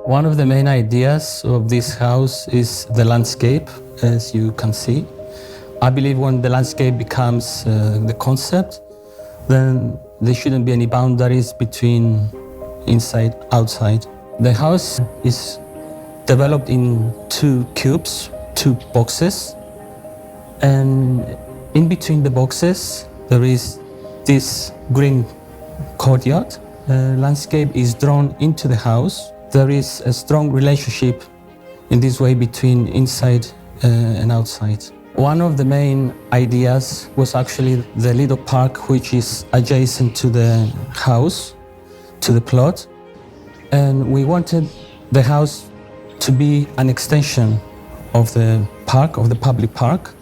One of the main ideas of this house is the landscape, as you can see. I believe when the landscape becomes the concept, then there shouldn't be any boundaries between inside, outside. The house is developed in two cubes, two boxes, and in between the boxes there is this green courtyard. The landscape is drawn into the house. There is a strong relationship in this way between inside and outside. One of the main ideas was actually the little park which is adjacent to the house, to the plot. And we wanted the house to be an extension of the park, of the public park.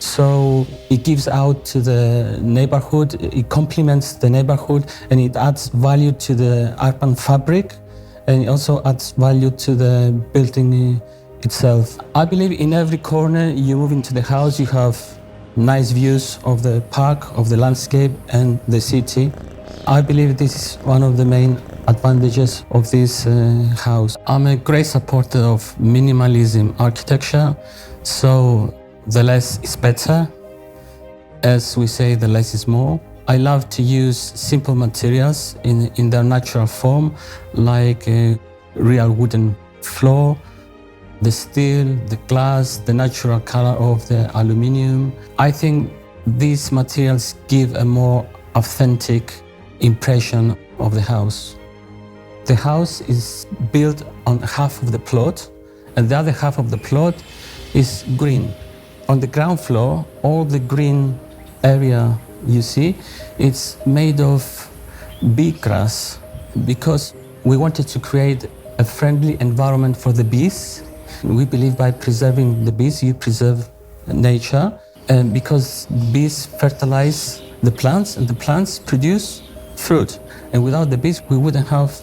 So it gives out to the neighborhood, it complements the neighborhood, and it adds value to the urban fabric, and it also adds value to the building itself. I believe in every corner you move into the house, you have nice views of the park, of the landscape and the city. I believe this is one of the main advantages of this house. I'm a great supporter of minimalism architecture, so the less is better. As we say, the less is more. I love to use simple materials in their natural form, like a real wooden floor, the steel, the glass, the natural color of the aluminium. I think these materials give a more authentic impression of the house. The house is built on half of the plot, and the other half of the plot is green. On the ground floor, all the green area you see, it's made of bee grass because we wanted to create a friendly environment for the bees. We believe by preserving the bees, you preserve nature, and because bees fertilize the plants and the plants produce fruit. And without the bees, we wouldn't have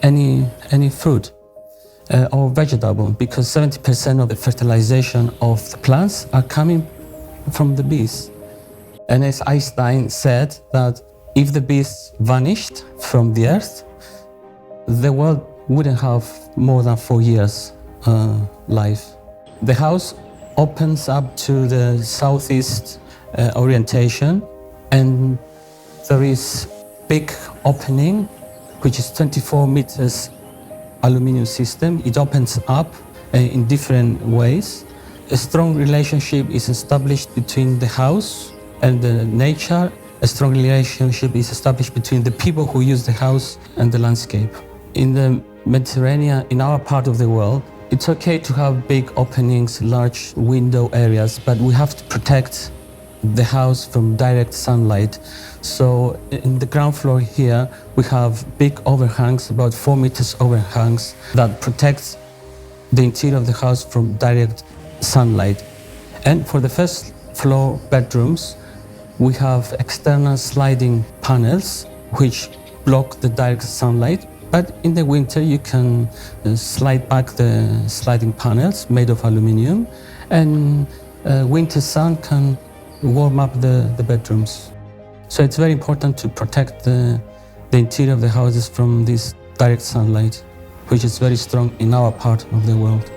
any fruit or vegetable, because 70% of the fertilization of the plants are coming from the bees. And as Einstein said that if the bees vanished from the earth, the world wouldn't have more than 4 years life. The house opens up to the southeast orientation, and there is big opening, which is 24 meters aluminum system. It opens up in different ways. A strong relationship is established between the house and the nature. A strong relationship is established between the people who use the house and the landscape. In the Mediterranean, in our part of the world, it's okay to have big openings, large window areas, but we have to protect the house from direct sunlight. So in the ground floor here, we have big overhangs, about 4 meters overhangs, that protects the interior of the house from direct sunlight. And for the first floor bedrooms, we have external sliding panels which block the direct sunlight. But in the winter, you can slide back the sliding panels made of aluminum, and winter sun can warm up the bedrooms. So it's very important to protect the interior of the houses from this direct sunlight, which is very strong in our part of the world.